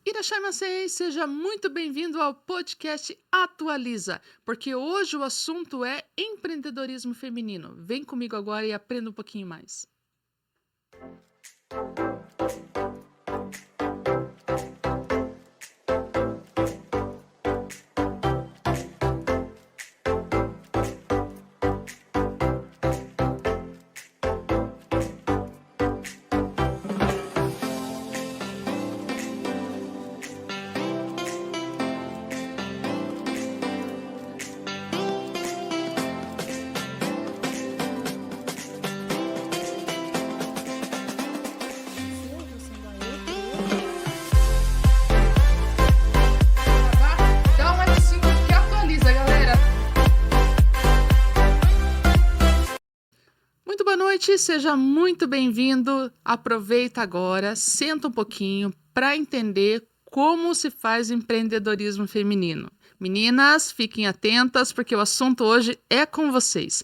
Irachai-masen, seja muito bem-vindo ao podcast Atualiza, porque hoje o assunto é empreendedorismo feminino. Vem comigo agora e aprenda um pouquinho mais. Dá um F5 que atualiza, galera. Muito boa noite, seja muito bem-vindo. Aproveita agora, senta um pouquinho para entender como se faz empreendedorismo feminino. Meninas, fiquem atentas porque o assunto hoje é com vocês.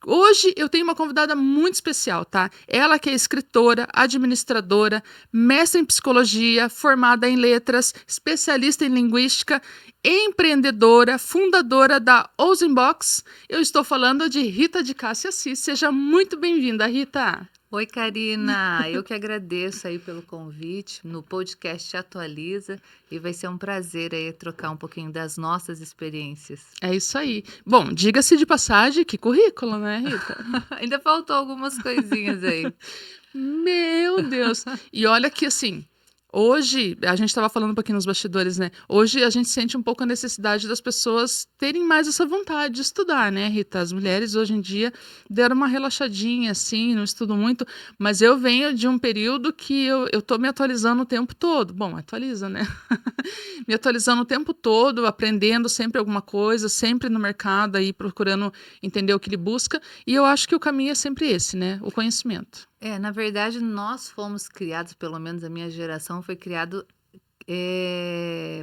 Hoje eu tenho uma convidada muito especial, tá? Ela que é escritora, administradora, mestre em psicologia, formada em letras, especialista em linguística, empreendedora, fundadora da Ozenbox. Eu estou falando de Rita de Cássia Assis. Seja muito bem-vinda, Rita. Oi, Karina. Eu que agradeço aí pelo convite no podcast Atualiza e vai ser um prazer aí trocar um pouquinho das nossas experiências. É isso aí. Bom, diga-se de passagem, que currículo, né, Rita? Ainda faltou algumas coisinhas aí. Meu Deus! E olha que assim, hoje, a gente estava falando um pouquinho nos bastidores, né? Hoje a gente sente um pouco a necessidade das pessoas terem mais essa vontade de estudar, né, Rita? As mulheres hoje em dia deram uma relaxadinha, assim, não estudam muito, mas eu venho de um período que eu tô me atualizando o tempo todo. Bom, atualiza, né? Me atualizando o tempo todo, aprendendo sempre alguma coisa, sempre no mercado aí, procurando entender o que ele busca. E eu acho que o caminho é sempre esse, né? O conhecimento. Na verdade, nós fomos criados, pelo menos a minha geração foi criado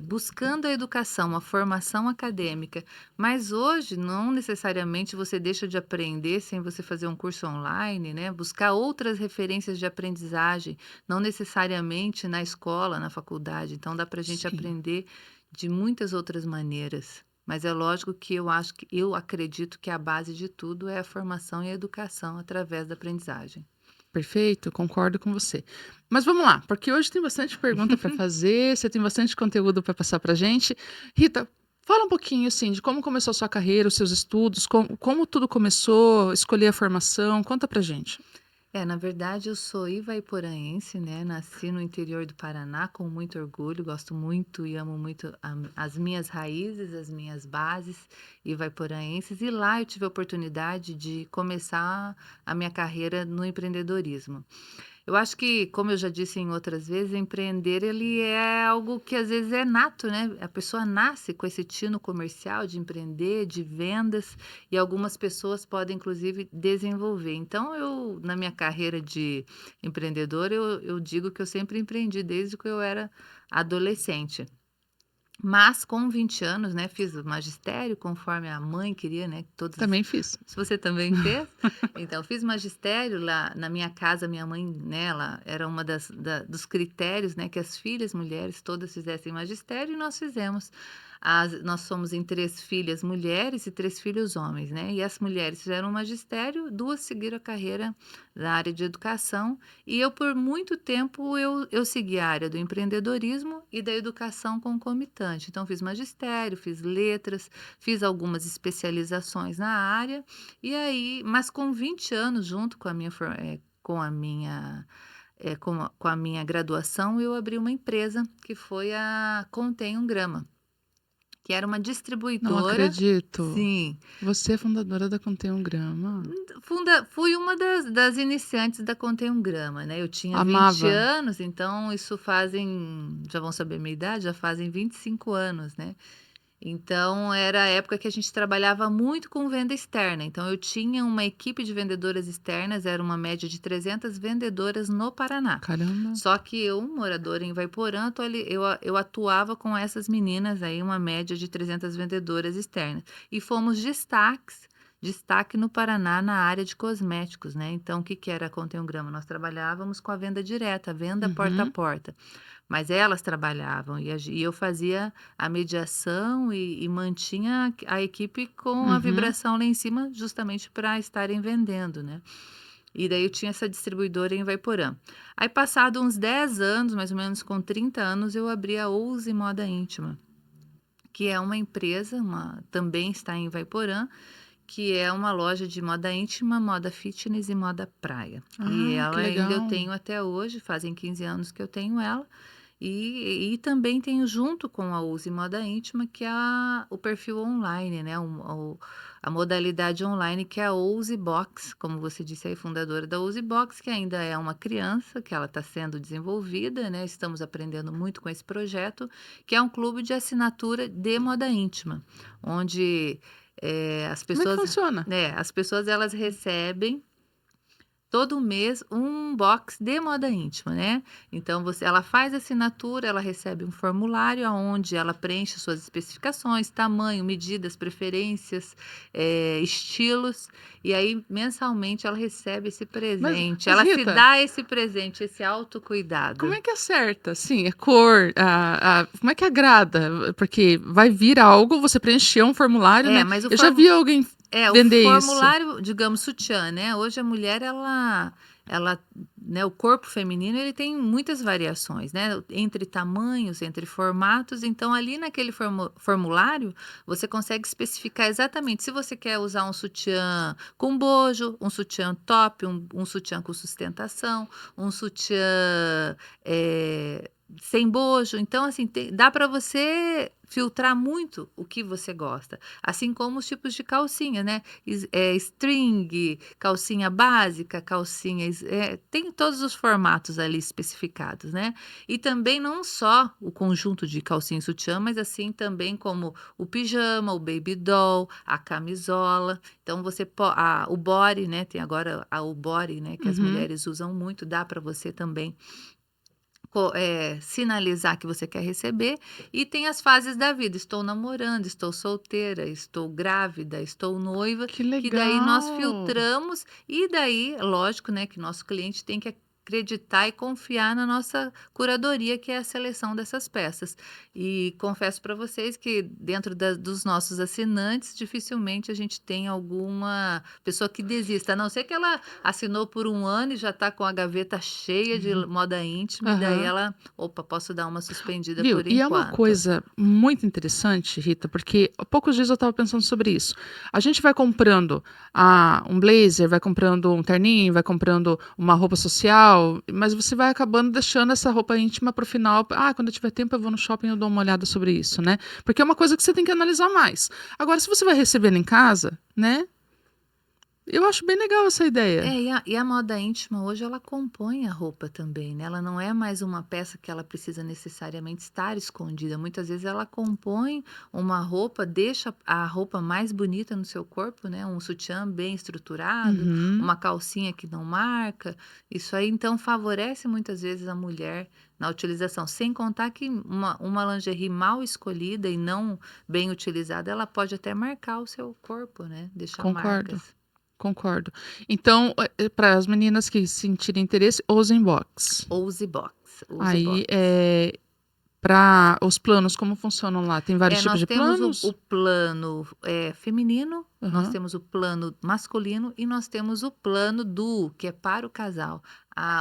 buscando a educação, a formação acadêmica. Mas hoje, não necessariamente você deixa de aprender sem você fazer um curso online, né? Buscar outras referências de aprendizagem, não necessariamente na escola, na faculdade. Então, dá para a gente Sim. aprender de muitas outras maneiras. Mas é lógico que eu acredito que a base de tudo é a formação e a educação através da aprendizagem. Perfeito, concordo com você. Mas vamos lá, porque hoje tem bastante pergunta para fazer, você tem bastante conteúdo para passar para gente. Rita, fala um pouquinho assim de como começou a sua carreira, os seus estudos, como tudo começou, escolher a formação, conta pra gente. Na verdade, eu sou ivaiporaense, né? Nasci no interior do Paraná com muito orgulho, gosto muito e amo muito as minhas raízes, as minhas bases ivaiporaenses. E lá eu tive a oportunidade de começar a minha carreira no empreendedorismo. Eu acho que, como eu já disse em outras vezes, empreender ele é algo que às vezes é nato, né? A pessoa nasce com esse tino comercial de empreender, de vendas, e algumas pessoas podem inclusive desenvolver. Então, eu, na minha carreira de empreendedora, eu digo que eu sempre empreendi desde que eu era adolescente. Mas com 20 anos, né, fiz o magistério conforme a mãe queria, né, que todas. Também fiz. Se você também fez? Então, fiz magistério lá na minha casa, minha mãe, né, ela era uma dos critérios, né, que as filhas mulheres todas fizessem magistério e nós fizemos. Nós somos em 3 filhas mulheres e 3 filhos homens, né, e as mulheres fizeram magistério, 2 seguiram a carreira da área de educação e eu, por muito tempo, eu segui a área do empreendedorismo e da educação concomitante. Então, fiz magistério, fiz letras, fiz algumas especializações na área, e aí, mas com 20 anos, junto com a minha, com a minha graduação, eu abri uma empresa que foi a Contém um Grama, que era uma Não distribuidora. acredito. Sim, Você é fundadora da Contém um Grama. fui uma das iniciantes da Contém um Grama, né, eu tinha 20 Amava. anos, então isso fazem, já vão saber a minha idade, já fazem 25 anos, né. Então era a época que a gente trabalhava muito com venda externa, então eu tinha uma equipe de vendedoras externas, era uma média de 300 vendedoras no Paraná. Caramba. Só que eu, moradora em Ivaiporã, tô ali eu atuava com essas meninas aí, uma média de 300 vendedoras externas. E fomos destaque no Paraná na área de cosméticos, né. Então o que que era a Contém um Grama? Nós trabalhávamos com a venda direta, a venda porta a Uhum. porta. mas elas trabalhavam e eu fazia a mediação e mantinha a equipe com a Uhum. vibração lá em cima, justamente para estarem vendendo, né. E daí eu tinha essa distribuidora em Ivaiporã. Aí passado uns 10 anos, mais ou menos com 30 anos, eu abri a Ouse Moda Íntima, que é uma empresa, também está em Ivaiporã, que é uma loja de moda íntima, moda fitness e moda praia. E Ah, que ela ainda eu legal. tenho até hoje, fazem 15 anos que eu tenho ela. E também tenho junto com a Use Moda Íntima, que é o perfil online, né? A modalidade online, que é a Use Box, como você disse aí, fundadora da Use Box, que ainda é uma criança, que ela está sendo desenvolvida, né? Estamos aprendendo muito com esse projeto, que é um clube de assinatura de moda íntima, onde as Como é que pessoas, funciona? as pessoas elas recebem todo mês um box de moda íntima, né. Então ela faz a assinatura, ela recebe um formulário aonde ela preenche suas especificações, tamanho, medidas, preferências, estilos, e aí mensalmente ela recebe esse Mas presente, mas ela se Rita, dá esse presente, esse como autocuidado. é que acerta, assim, a cor, a como é que agrada? Porque vai vir algo, você preencheu um formulário, É, né. mas Eu já vi alguém o vender isso. formulário, digamos, sutiã, né, hoje a mulher ela, né, o corpo feminino ele tem muitas variações, né, entre tamanhos, entre formatos, então ali naquele formulário, você consegue especificar exatamente se você quer usar um sutiã com bojo, um sutiã top, um sutiã com sustentação, um sutiã, sem bojo, então assim, dá para você filtrar muito o que você gosta. Assim como os tipos de calcinha, né, string, calcinha básica, tem todos os formatos ali especificados, né. E também não só o conjunto de calcinha e sutiã, mas assim também como o pijama, o baby doll, a camisola. Então você o body, né, tem agora o body, né, que as Uhum. mulheres usam muito, dá para você também sinalizar que você quer receber, e tem as fases da vida, estou namorando, estou solteira, estou grávida, estou noiva, Que que daí nós legal. filtramos, e daí, lógico, né, que nosso cliente tem que acreditar e confiar na nossa curadoria, que é a seleção dessas peças. E confesso para vocês que dentro dos nossos assinantes, dificilmente a gente tem alguma pessoa que desista, a não ser que ela assinou por um ano e já está com a gaveta cheia de Uhum. moda íntima, e daí Aham. ela: "Opa, posso dar uma suspendida Viu? por E é uma enquanto". coisa muito interessante, Rita, porque há poucos dias eu estava pensando sobre isso. A gente vai comprando um blazer, vai comprando um terninho, vai comprando uma roupa social, mas você vai acabando deixando essa roupa íntima para o final. Ah, quando eu tiver tempo eu vou no shopping e eu dou uma olhada sobre isso, né? Porque é uma coisa que você tem que analisar mais. Agora, se você vai recebendo em casa, né? Eu acho bem legal essa ideia. E a moda íntima hoje ela compõe a roupa também, né, ela não é mais uma peça que ela precisa necessariamente estar escondida, muitas vezes ela compõe uma roupa, deixa a roupa mais bonita no seu corpo, né, um sutiã bem estruturado, Uhum. uma calcinha que não marca, isso aí então favorece muitas vezes a mulher na utilização, sem contar que uma lingerie mal escolhida e não bem utilizada, ela pode até marcar o seu corpo, né, deixar Concordo. marcas. Concordo. Então, para as meninas que sentirem interesse, usem box. Use box, use Aí, box. para os planos, como funcionam lá? Tem vários tipos Nós de temos o planos? plano, feminino, nós Aham. temos o plano masculino e nós temos o plano duo, que é para o casal.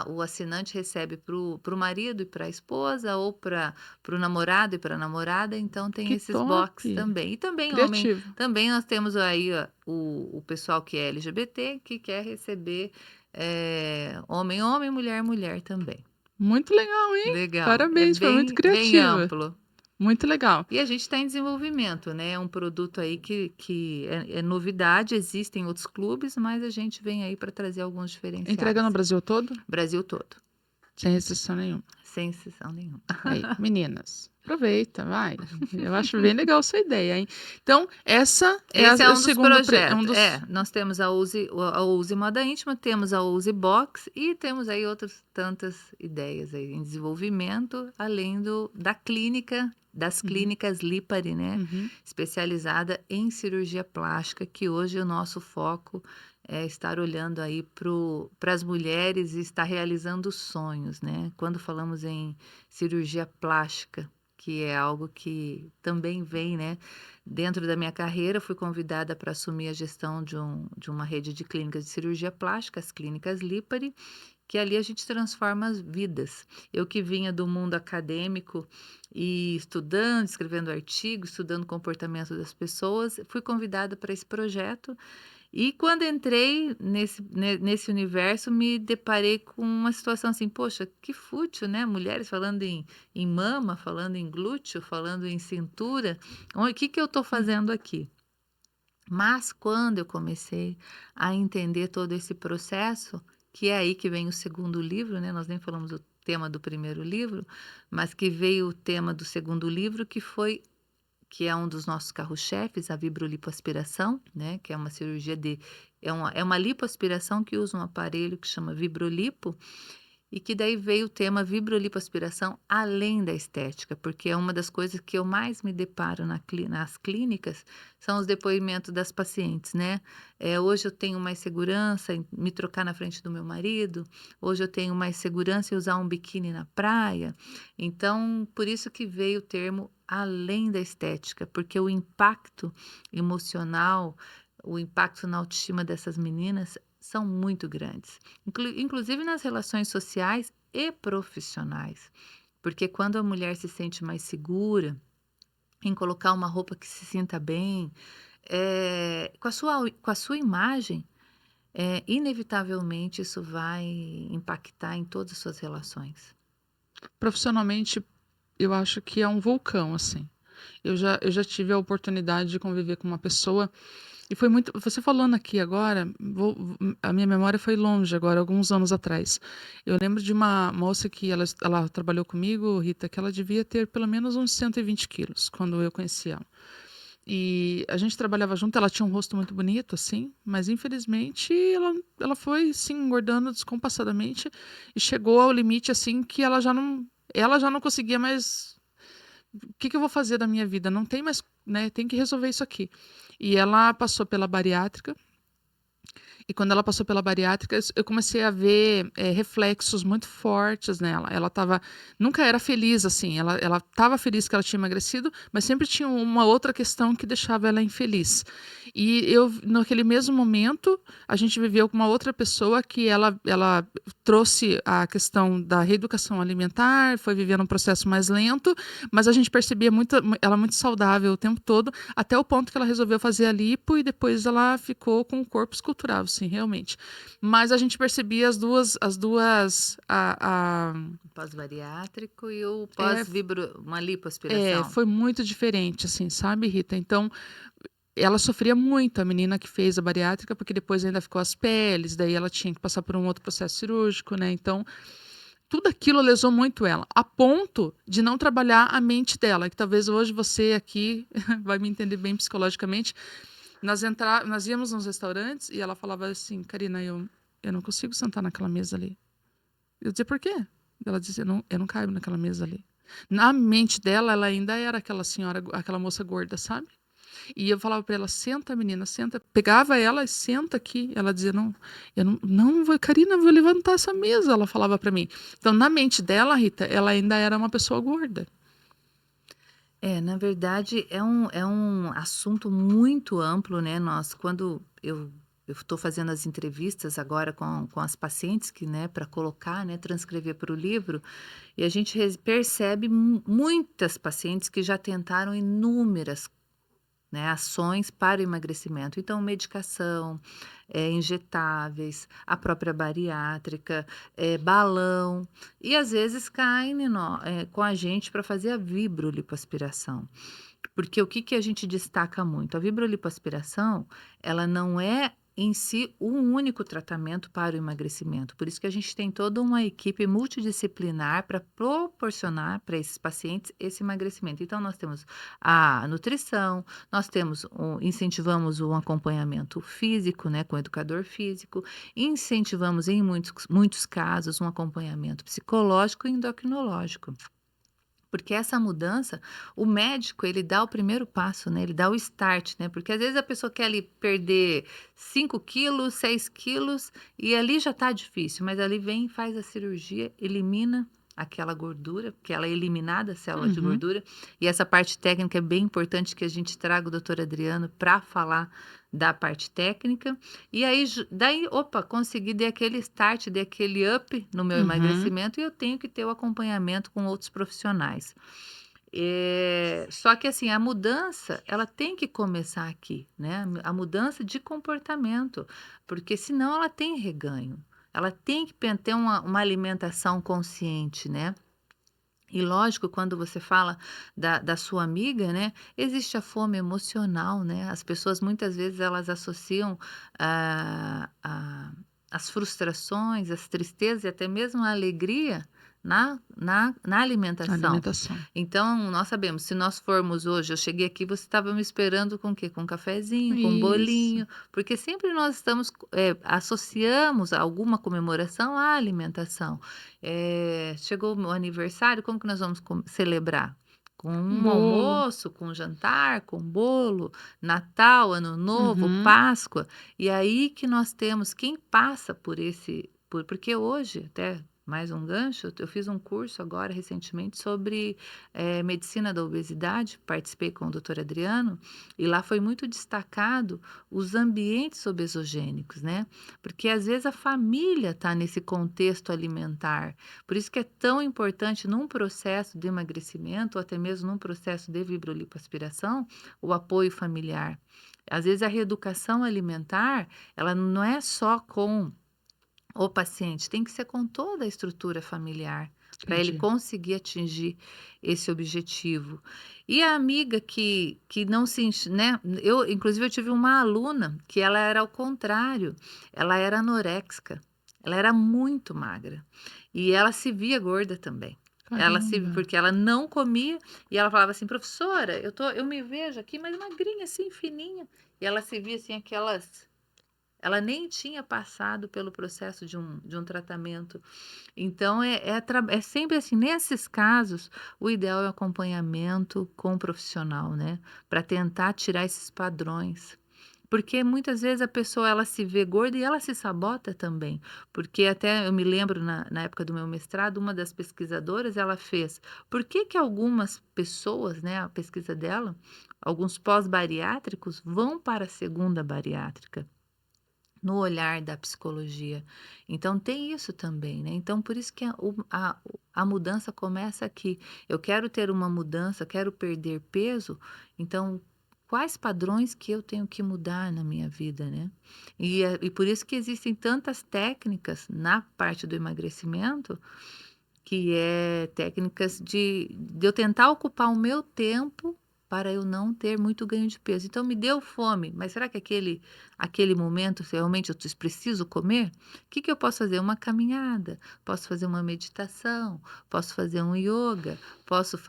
O assinante recebe para o marido e para a esposa, ou para o namorado e para a namorada, então tem Que esses top! box também. E também homem, Criativo. também nós temos aí ó, o pessoal que é LGBT, que quer receber, homem, homem, mulher, mulher também. Muito legal, hein? Legal, é Parabéns, foi muito bem criativa. amplo. Muito legal. E a gente está em desenvolvimento, né, é um produto aí que é novidade, existem outros clubes, mas a gente vem aí para trazer alguns Entrega no diferenciais. Brasil todo, Brasil todo, sem restrição nenhuma. sem exceção nenhuma. Aí, meninas, aproveita, vai. Eu acho bem legal essa ideia, hein? Então, essa é Esse é o um dos segundo, um projetos. dos. Nós temos a Use Moda Íntima, temos a Use Box e temos aí outras tantas ideias aí em desenvolvimento, além da clínica, das Uhum, clínicas Lipari, né, uhum. especializada em cirurgia plástica, que hoje o nosso foco é estar olhando aí para as mulheres e estar realizando sonhos, né. Quando falamos em cirurgia plástica, que é algo que também vem, né, dentro da minha carreira, fui convidada para assumir a gestão de uma rede de clínicas de cirurgia plástica, as Clínicas Lipari, que ali a gente transforma as vidas. Eu que vinha do mundo acadêmico e estudando, escrevendo artigos, estudando o comportamento das pessoas, fui convidada para esse projeto e quando entrei nesse universo, me deparei com uma situação assim: "Poxa, que fútil, né, mulheres falando em mama, falando em glúteo, falando em cintura, o que que eu estou Hum. fazendo aqui?". Mas quando eu comecei a entender todo esse processo, que é aí que vem o segundo livro, né, nós nem falamos o tema do primeiro livro, mas que veio o tema do segundo livro, que é um dos nossos carros-chefes, a vibrolipoaspiração, né, que é uma cirurgia de é uma lipoaspiração que usa um aparelho que chama Vibrolipo, e que daí veio o tema vibrolipoaspiração além da estética, porque é uma das coisas que eu mais me deparo nas clínicas, são os depoimentos das pacientes, né. Hoje eu tenho mais segurança em me trocar na frente do meu marido, hoje eu tenho mais segurança em usar um biquíni na praia, então por isso que veio o termo além da estética, porque o impacto emocional, o impacto na autoestima dessas meninas são muito grandes. Inclusive nas relações sociais e profissionais, porque quando a mulher se sente mais segura em colocar uma roupa que se sinta bem, com a sua imagem, inevitavelmente isso vai impactar em todas as suas relações. Profissionalmente, eu acho que é um vulcão, assim. Eu já tive a oportunidade de conviver com uma pessoa e foi muito você falando aqui agora, a minha memória foi longe agora, alguns anos atrás. Eu lembro de uma moça que ela trabalhou comigo, Rita, que ela devia ter pelo menos uns 120 quilos, quando eu conheci ela. E a gente trabalhava junto, ela tinha um rosto muito bonito, assim, mas infelizmente ela foi, sim, engordando descompassadamente e chegou ao limite, assim, que ela já não conseguia mais o que que eu vou fazer da minha vida? Não tem mais, né, tem que resolver isso aqui. E ela passou pela bariátrica, e quando ela passou pela bariátrica, eu comecei a ver, reflexos muito fortes nela. Ela estava nunca era feliz, assim, ela estava feliz que ela tinha emagrecido, mas sempre tinha uma outra questão que deixava ela infeliz. E eu naquele mesmo momento, a gente viveu com uma outra pessoa que ela trouxe a questão da reeducação alimentar, foi vivendo um processo mais lento, mas a gente percebia ela muito saudável o tempo todo, até o ponto que ela resolveu fazer a lipo e depois ela ficou com o corpo escultural, sim, realmente. Mas a gente percebia as duas O pós-bariátrico e o é, pós-vibro uma lipoaspiração. foi muito diferente, assim, sabe, Rita? Então, ela sofria muito, a menina que fez a bariátrica, porque depois ainda ficou as peles, daí ela tinha que passar por um outro processo cirúrgico, né? Então, tudo aquilo lesou muito ela, a ponto de não trabalhar a mente dela, que talvez hoje você aqui vai me entender bem psicologicamente. Nós íamos nos restaurantes e ela falava assim: Karina, eu não consigo sentar naquela mesa ali. Eu dizia: por quê? Ela dizia: eu não caibo naquela mesa ali. Na mente dela, ela ainda era aquela senhora, aquela moça gorda, sabe? E eu falava para ela: senta, menina, senta. Pegava ela e senta aqui. Ela dizia: não, eu não vou, Karina, eu vou levantar essa mesa. Ela falava para mim. Então, na mente dela, Rita, ela ainda era uma pessoa gorda. Na verdade é um assunto muito amplo, né, quando eu estou fazendo as entrevistas agora com as pacientes que, né, para colocar, né, transcrever para o livro, e a gente percebe muitas pacientes que já tentaram inúmeras, né, ações para o emagrecimento. Então, medicação, injetáveis, a própria bariátrica, balão, e às vezes caem com a gente para fazer a vibrolipoaspiração. Porque o que que a gente destaca muito? A vibrolipoaspiração, ela não é em si um único tratamento para o emagrecimento. Por isso que a gente tem toda uma equipe multidisciplinar para proporcionar para esses pacientes esse emagrecimento. Então, nós temos a nutrição, nós incentivamos o acompanhamento físico, né, com o educador físico, incentivamos em muitos casos um acompanhamento psicológico e endocrinológico. Porque essa mudança, o médico, ele dá o primeiro passo, né, ele dá o start, né, porque às vezes a pessoa quer ali perder 5 quilos, 6 quilos, e ali já tá difícil, mas ali vem, faz a cirurgia, elimina aquela gordura, porque ela é eliminada, a célula de Uhum, gordura, e essa parte técnica é bem importante que a gente traga o doutor Adriano para falar da parte técnica, e aí daí, opa, consegui, dei aquele start, dei aquele up no meu uhum. emagrecimento e eu tenho que ter o acompanhamento com outros profissionais. Só que assim, a mudança, ela tem que começar aqui, né, a mudança de comportamento, porque senão ela tem reganho. Ela tem que ter uma alimentação consciente, né. E lógico, quando você fala da sua amiga, né, existe a fome emocional, né, as pessoas muitas vezes elas associam, ah, a as frustrações, as tristezas e até mesmo a alegria na alimentação. Alimentação. Então, nós sabemos, se nós formos hoje eu cheguei aqui, você estava me esperando com o quê? Com um cafezinho, com um Isso. bolinho, porque sempre nós estamos, associamos alguma comemoração à alimentação. Chegou o meu aniversário, como que nós vamos celebrar? Com um Bolo. almoço, com um jantar, com bolo, Natal, Ano Novo, Uhum. Páscoa. E aí que nós temos quem passa por porque hoje, até mais um gancho, eu fiz um curso agora recentemente sobre medicina da obesidade, participei com o doutor Adriano, e lá foi muito destacado os ambientes obesogênicos, né? Porque às vezes a família está nesse contexto alimentar. Por isso que é tão importante num processo de emagrecimento, ou até mesmo num processo de vibrolipoaspiração, o apoio familiar. Às vezes a reeducação alimentar, ela não é só com o paciente, tem que ser com toda a estrutura familiar, para ele Entendi. conseguir atingir esse objetivo. E a amiga que não se né, eu inclusive eu tive uma aluna que ela era ao contrário, ela era anoréxica, ela era muito magra, e ela se via gorda também. Caramba. Porque ela não comia, e ela falava assim: "Professora, eu me vejo aqui, mas magrinha assim, fininha", e ela se via assim aquelas, ela nem tinha passado pelo processo de um tratamento. Então é sempre assim, nesses casos, o ideal é o acompanhamento com o profissional, né, para tentar tirar esses padrões. Porque muitas vezes a pessoa ela se vê gorda e ela se sabota também, porque até eu me lembro na época do meu mestrado, uma das pesquisadoras ela fez, por que que algumas pessoas, né, a pesquisa dela, alguns pós-bariátricos vão para a segunda bariátrica? No olhar da psicologia. Então tem isso também, né, então por isso que a mudança começa aqui. Eu quero ter uma mudança, quero perder peso, então quais padrões que eu tenho que mudar na minha vida, né. E por isso que existem tantas técnicas na parte do emagrecimento, que é técnicas de eu tentar ocupar o meu tempo para eu não ter muito ganho de peso. Então me deu fome, mas será que aquele momento se realmente eu preciso comer? O que que eu posso fazer? Uma caminhada, posso fazer uma meditação, posso fazer um yoga, posso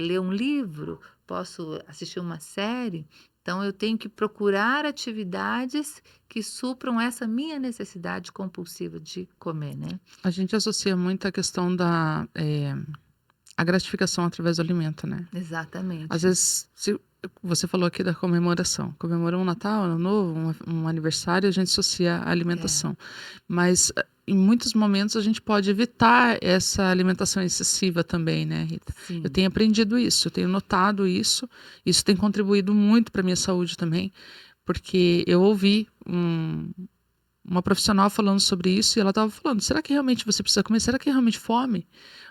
ler um livro, posso assistir uma série. Então eu tenho que procurar atividades que supram essa minha necessidade compulsiva de comer, né. A gente associa muito a questão a gratificação através do alimento, né. Às Exatamente. vezes, se você falou aqui da comemoração, comemora um Natal, Ano Novo, um aniversário, a gente associa a É, alimentação. Mas, em muitos momentos a gente pode evitar essa alimentação excessiva também, né, Rita. Eu sim. tenho aprendido isso, eu tenho notado isso tem contribuído muito para minha saúde também, porque eu ouvi uma profissional falando sobre isso e ela estava falando: "Será que realmente você precisa comer? Será que é realmente fome?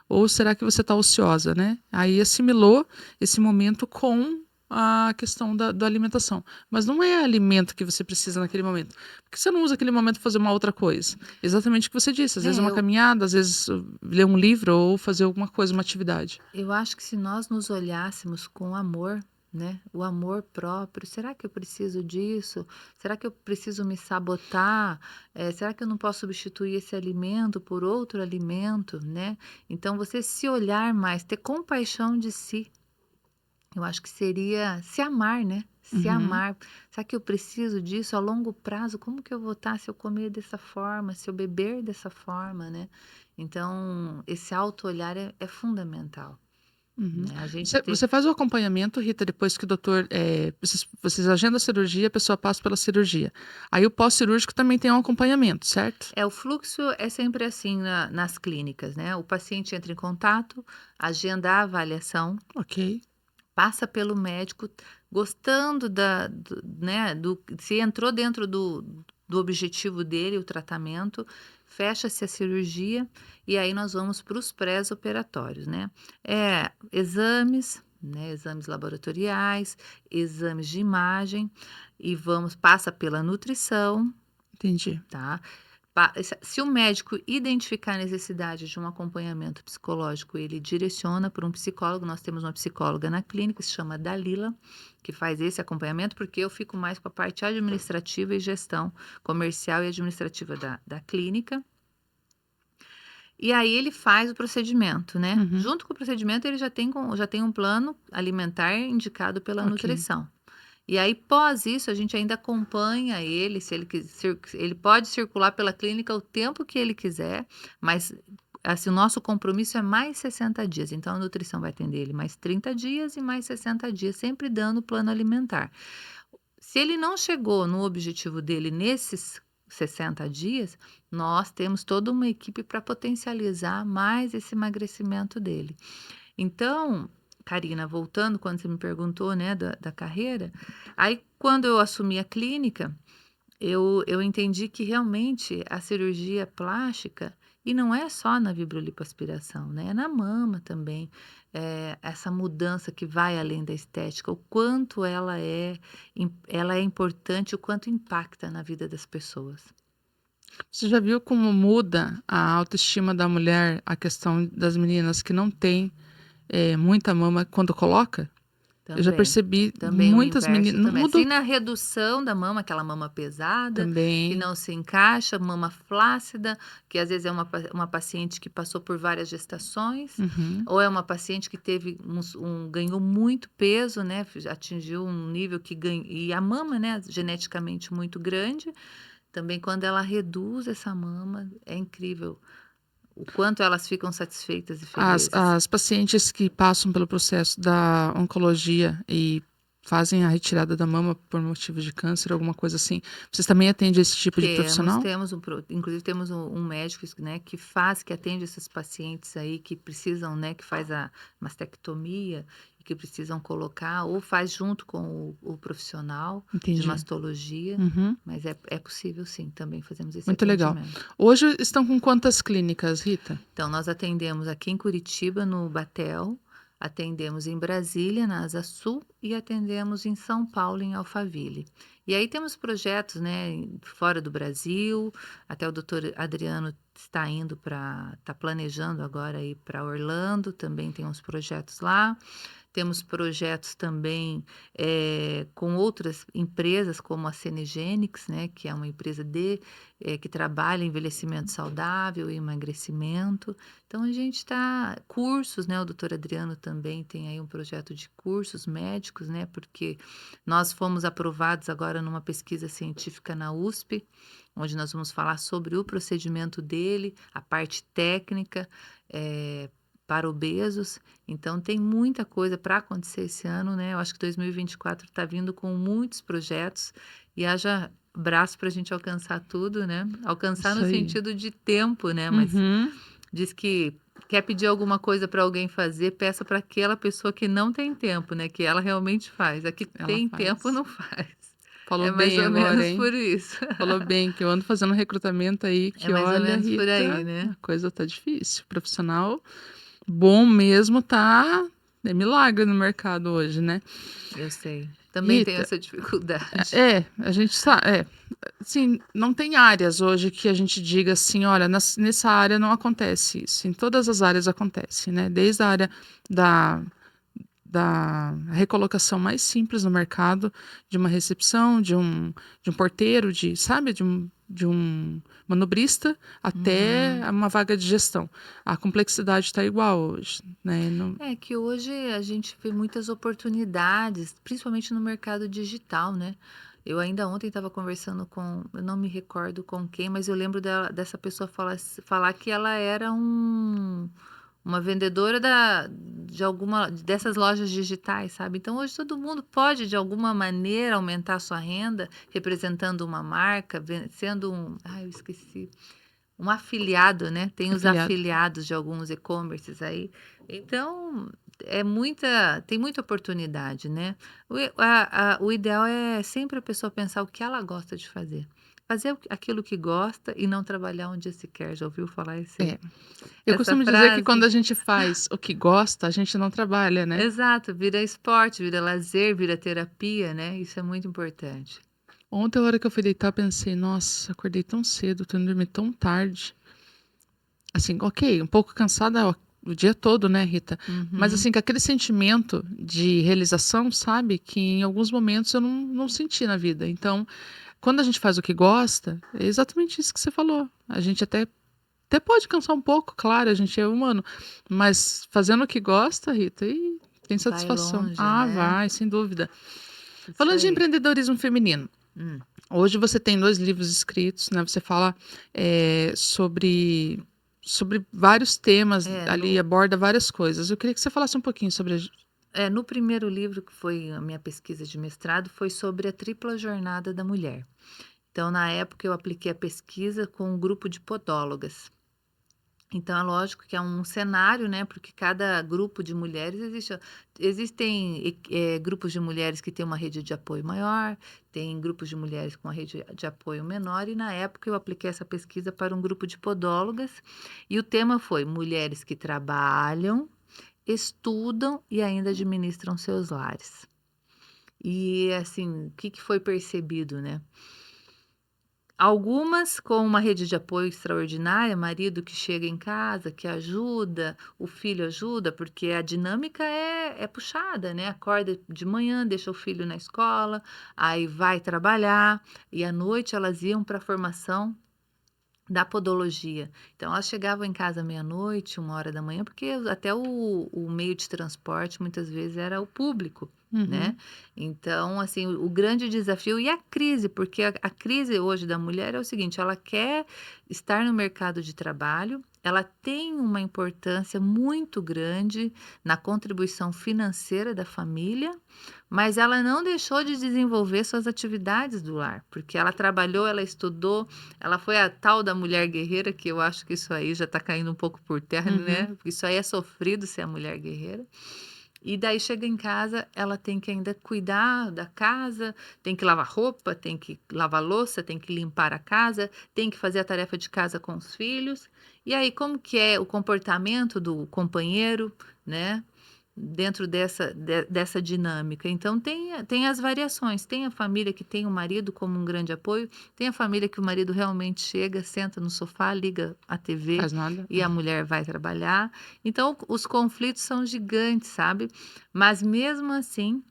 Ou será que você está ociosa?", né. Aí assimilou esse momento com a questão da alimentação. Mas não é alimento que você precisa naquele momento. Por que você não usa aquele momento para fazer uma outra coisa? Exatamente o que você disse, às vezes É, uma caminhada, às vezes ler um livro ou fazer alguma coisa, uma atividade. eu acho que se nós nos olhássemos com amor, né, o amor próprio, será que eu preciso disso? Será que eu preciso me sabotar? Será que eu não posso substituir esse alimento por outro alimento, né? Então você se olhar mais, ter compaixão de si, eu acho que seria se amar, né? Se Uhum. amar. Será que eu preciso disso a longo prazo? Como que eu vou estar se eu comer dessa forma, se eu beber dessa forma, né? Então, esse auto-olhar é fundamental. Uhum. né? A gente Você faz o acompanhamento, Rita, depois que o doutor. Vocês agendam a cirurgia, a pessoa passa pela cirurgia. Aí o pós-cirúrgico também tem um acompanhamento, certo? o fluxo é sempre assim nas clínicas, né? O paciente entra em contato, agenda a avaliação, Ok, passa pelo médico, gostando né, se entrou dentro do objetivo dele, o tratamento, fecha-se a cirurgia e aí nós vamos para os pré-operatórios, né? Exames, né, exames laboratoriais, exames de imagem e passa pela nutrição, entendi. tá? Se o médico identificar a necessidade de um acompanhamento psicológico, ele direciona para um psicólogo. Nós temos uma psicóloga na clínica, que se chama Dalila, que faz esse acompanhamento, porque eu fico mais com a parte administrativa e gestão comercial e administrativa da clínica. E aí ele faz o procedimento, né? Uhum, Junto com o procedimento, ele já tem um plano alimentar indicado pela ok. nutrição. E aí, pós isso, a gente ainda acompanha ele, se ele quiser, ele pode circular pela clínica o tempo que ele quiser, mas assim, o nosso compromisso é mais 60 dias. Então, a nutrição vai atender ele mais 30 dias e mais 60 dias, sempre dando o plano alimentar. Se ele não chegou no objetivo dele nesses 60 dias, nós temos toda uma equipe para potencializar mais esse emagrecimento dele. Então, Karina, voltando quando você me perguntou, né, da carreira, aí quando eu assumi a clínica, eu entendi que realmente a cirurgia plástica, e não é só na vibrolipoaspiração, né, é na mama também, essa mudança que vai além da estética, o quanto ela é importante, o quanto impacta na vida das pessoas. Você já viu como muda a autoestima da mulher, a questão das meninas que não têm muita mama quando coloca? Eu já Também, percebi também o muitas inverso meninas. também. Assim, Mudou na redução da mama, aquela mama pesada, que também. não se encaixa, mama flácida, que às vezes é uma paciente que passou por várias gestações, Uhum. ou é uma paciente que teve ganhou muito peso, né? Atingiu um nível que ganha, e a mama, né, geneticamente muito grande, também quando ela reduz essa mama, é incrível o quanto elas ficam satisfeitas e As, felizes. as pacientes que passam pelo processo da oncologia e fazem a retirada da mama por motivos de câncer, alguma coisa assim, vocês também atendem esse tipo de profissional? Inclusive temos um médico, né, que atende esses pacientes aí que precisam, né, que faz a mastectomia e que precisam colocar, ou faz junto com o profissional de Entendi. mastologia, Uhum. mas é possível sim, também fazemos esse Muito legal. atendimento. Hoje estão com quantas clínicas, Rita? Então, nós atendemos aqui em Curitiba, no Batel, atendemos em Brasília, na Asa Sul, e atendemos em São Paulo, em Alphaville. E aí temos projetos, né, fora do Brasil, até o doutor Adriano está planejando agora ir para Orlando, também tem uns projetos lá. Temos projetos também com outras empresas, como a Cenegenics, né, que é uma empresa que trabalha envelhecimento saudável e emagrecimento. Então, a gente está... Cursos, né, o doutor Adriano também tem aí um projeto de cursos médicos, né, porque nós fomos aprovados agora numa pesquisa científica na USP, onde nós vamos falar sobre o procedimento dele, a parte técnica, para obesos. Então, tem muita coisa para acontecer esse ano, né? Eu acho que 2024 está vindo com muitos projetos e haja braço para a gente alcançar tudo, né? Alcançar Isso no aí. sentido de tempo, né? Mas Uhum. diz que quer pedir alguma coisa para alguém fazer, peça para aquela pessoa que não tem tempo, né? Que ela realmente faz. A que Ela tem tempo faz. não faz. Falou É mais bem ou agora, menos hein? por isso. Falou bem que eu ando fazendo recrutamento aí, É que mais ou olha, menos por aí, Rita, né? a coisa tá difícil. Profissional bom mesmo tá. É milagre no mercado hoje, né? Eu sei. Também tenho Rita, essa dificuldade. a gente sabe, assim, não tem áreas hoje que a gente diga assim, olha, nessa área não acontece isso. Em todas as áreas acontece, né? Desde a área da da recolocação mais simples no mercado, de uma recepção, de um porteiro, sabe, de um manobrista, até Uhum. uma vaga de gestão. A complexidade está igual hoje, né? É que hoje a gente vê muitas oportunidades, principalmente no mercado digital, né? Eu ainda ontem estava conversando eu não me recordo com quem, mas eu lembro dessa pessoa falar que ela era uma vendedora de alguma dessas lojas digitais, sabe. Então hoje todo mundo pode de alguma maneira aumentar a sua renda representando uma marca, sendo eu esqueci, um afiliado, né, tem os Afiliado. afiliados de alguns e-commerces aí. Então, tem muita oportunidade, né. O ideal é sempre a pessoa pensar o que ela gosta de fazer. Fazer aquilo que gosta e não trabalhar um dia sequer, já ouviu falar É. Eu essa costumo dizer que quando frase? a gente faz o que gosta, a gente não trabalha, né. Exato, vira esporte, vira lazer, vira terapia, né, isso é muito importante. Ontem, a hora que eu fui deitar, eu pensei: "Nossa, acordei tão cedo, tô indo dormir tão tarde". Assim, ok, um pouco cansada o dia todo, né, Rita, mas Uhum. assim, com aquele sentimento de realização, sabe, que em alguns momentos eu não senti na vida. Então, quando a gente faz o que gosta, é exatamente isso que você falou. A gente até pode cansar um pouco, claro, a gente é humano, mas fazendo o que gosta, Rita, ih, tem Vai satisfação. longe, Ah, né. vai, sem dúvida. Isso Falando de aí. empreendedorismo feminino, Hum. hoje você tem 2 livros escritos, né, você fala, sobre vários temas É, ali, aborda várias coisas. Eu queria que você falasse um pouquinho sobre as no primeiro livro, que foi a minha pesquisa de mestrado, foi sobre a tripla jornada da mulher. Então, na época, eu apliquei a pesquisa com um grupo de podólogas. Então, é lógico que é um cenário, né, porque cada grupo de mulheres existem grupos de mulheres que têm uma rede de apoio maior, tem grupos de mulheres com uma rede de apoio menor, e na época eu apliquei essa pesquisa para um grupo de podólogas, e o tema foi mulheres que trabalham, estudam e ainda administram seus lares. E assim, o que que foi percebido, né? Algumas com uma rede de apoio extraordinária, marido que chega em casa, que ajuda, o filho ajuda, porque a dinâmica é puxada, né? Acorda de manhã, deixa o filho na escola, aí vai trabalhar, e à noite elas iam para a formação da podologia. Então elas chegavam em casa meia-noite, 1 hora da manhã, porque até o meio de transporte muitas vezes era o público, né. uhum. Então, assim, o grande desafio e a crise, porque a crise hoje da mulher é o seguinte, ela quer estar no mercado de trabalho, ela tem uma importância muito grande na contribuição financeira da família, mas ela não deixou de desenvolver suas atividades do lar, porque ela trabalhou, ela estudou, ela foi a tal da mulher guerreira, que eu acho que isso aí já está caindo um pouco por terra, né, Uhum. porque isso aí é sofrido ser a mulher guerreira. E daí chega em casa, ela tem que ainda cuidar da casa, tem que lavar roupa, tem que lavar louça, tem que limpar a casa, tem que fazer a tarefa de casa com os filhos. E aí como que é o comportamento do companheiro, né? Dentro dessa dinâmica. Então tem as variações, tem a família que tem o marido como um grande apoio, tem a família que o marido realmente chega, senta no sofá, liga a TV Faz nada. e a mulher vai trabalhar. Então os conflitos são gigantes, sabe. Mas mesmo assim,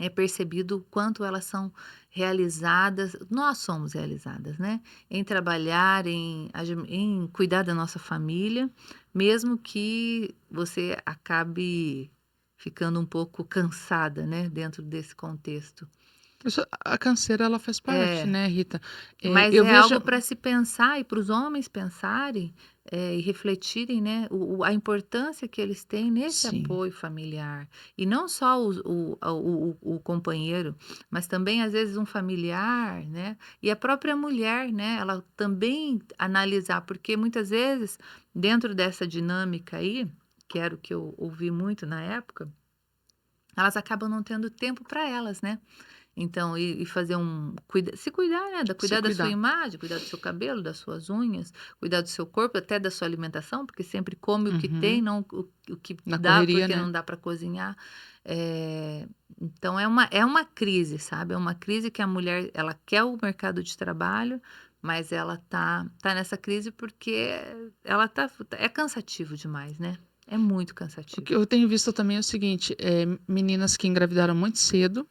é percebido o quanto elas são realizadas, nós somos realizadas, né, em trabalhar, em cuidar da nossa família, mesmo que você acabe ficando um pouco cansada, né, dentro desse contexto. Isso, a canseira, ela faz parte, É. né, Rita. Mas Eu é vejo algo para se pensar e para os homens pensarem, e refletirem, né, a importância que eles têm nesse sim. apoio familiar. E não só o companheiro, mas também, às vezes, um familiar, né, e a própria mulher, né, ela também analisar, porque muitas vezes, dentro dessa dinâmica aí, que era o que eu ouvi muito na época, elas acabam não tendo tempo para elas, né. Então, e fazer se cuidar, né, Se cuidar da sua cuidar. imagem, cuidar do seu cabelo, das suas unhas, cuidar do seu corpo, até da sua alimentação, porque sempre come o que tem, Uhum. não o que Na dá, correria, porque né. não dá para cozinhar. Então é uma crise, sabe, é uma crise que a mulher, ela quer o mercado de trabalho, mas ela tá nessa crise porque ela é cansativo demais, né, é muito O cansativo. que eu tenho visto também é o seguinte, meninas que engravidaram muito cedo,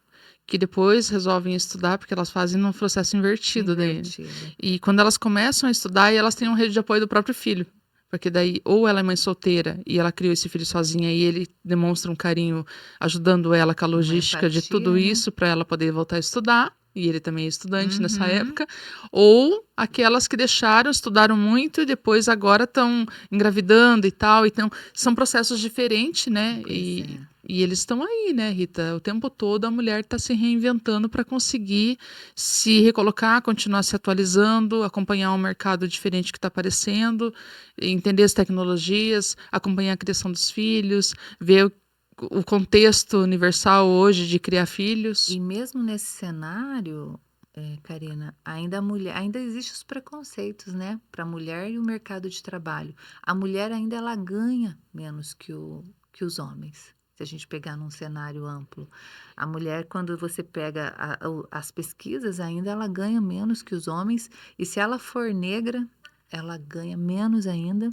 que depois resolvem estudar, porque elas fazem num processo invertido daí. Invertido. E quando elas começam a estudar, e elas têm uma rede de apoio do próprio filho. Porque daí, ou ela é mãe solteira e ela criou esse filho sozinha e ele demonstra um carinho ajudando ela com a Uma logística de tudo empatia, né. isso para ela poder voltar a estudar. e ele também é estudante nessa Uhum. época, ou aquelas que deixaram, estudaram muito e depois agora estão engravidando e tal. Então, são processos diferentes, né? Pois é. E eles estão aí, né, Rita? O tempo todo a mulher está se reinventando para conseguir se recolocar, continuar se atualizando, acompanhar um mercado diferente que está aparecendo, entender as tecnologias, acompanhar a criação dos filhos, ver o contexto universal hoje de criar filhos. E mesmo nesse cenário, Karina, ainda a mulher ainda existem os preconceitos, né, para a mulher e o mercado de trabalho. A mulher ainda ela ganha menos que os homens, se a gente pegar num cenário amplo. A mulher, quando você pega as pesquisas, ainda ela ganha menos que os homens, e se ela for negra, ela ganha menos ainda.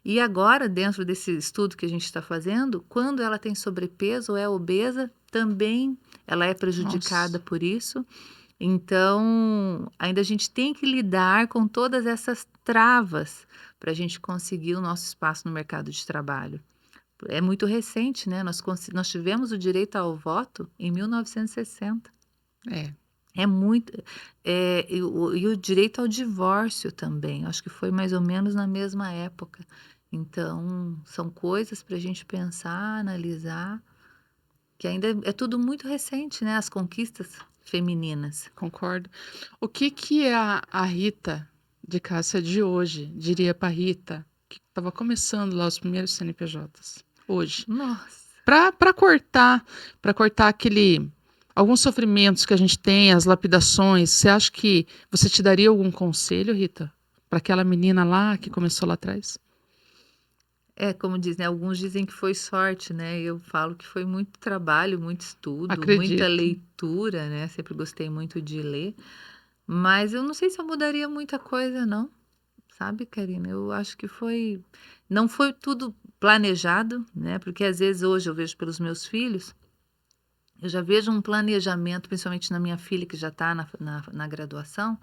E agora, dentro desse estudo que a gente está fazendo, quando ela tem sobrepeso ou é obesa, também ela é prejudicada Nossa, por isso. Então, ainda a gente tem que lidar com todas essas travas para a gente conseguir o nosso espaço no mercado de trabalho. É muito recente, né? Nós tivemos o direito ao voto em 1960. é. É muito. E o direito ao divórcio também, acho que foi mais ou menos na mesma época. Então, são coisas para a gente pensar, analisar, que ainda é tudo muito recente, né? As conquistas femininas. Concordo. O que que a Rita de Cássia de hoje diria para Rita, que estava começando lá os primeiros CNPJs, hoje? Nossa, Para cortar aquele alguns sofrimentos que a gente tem, as lapidações, você acha que você te daria algum conselho, Rita, para aquela menina lá que começou lá atrás? é como diz, né? Alguns dizem que foi sorte, né? Eu falo que foi muito trabalho, muito estudo, muita Acredito. leitura, né? Sempre gostei muito de ler, mas eu não sei se eu mudaria muita coisa, não. Sabe, Karina, eu acho que não foi tudo planejado, né, porque às vezes hoje eu vejo pelos meus filhos, eu já vejo um planejamento, principalmente na minha filha que já está na graduação,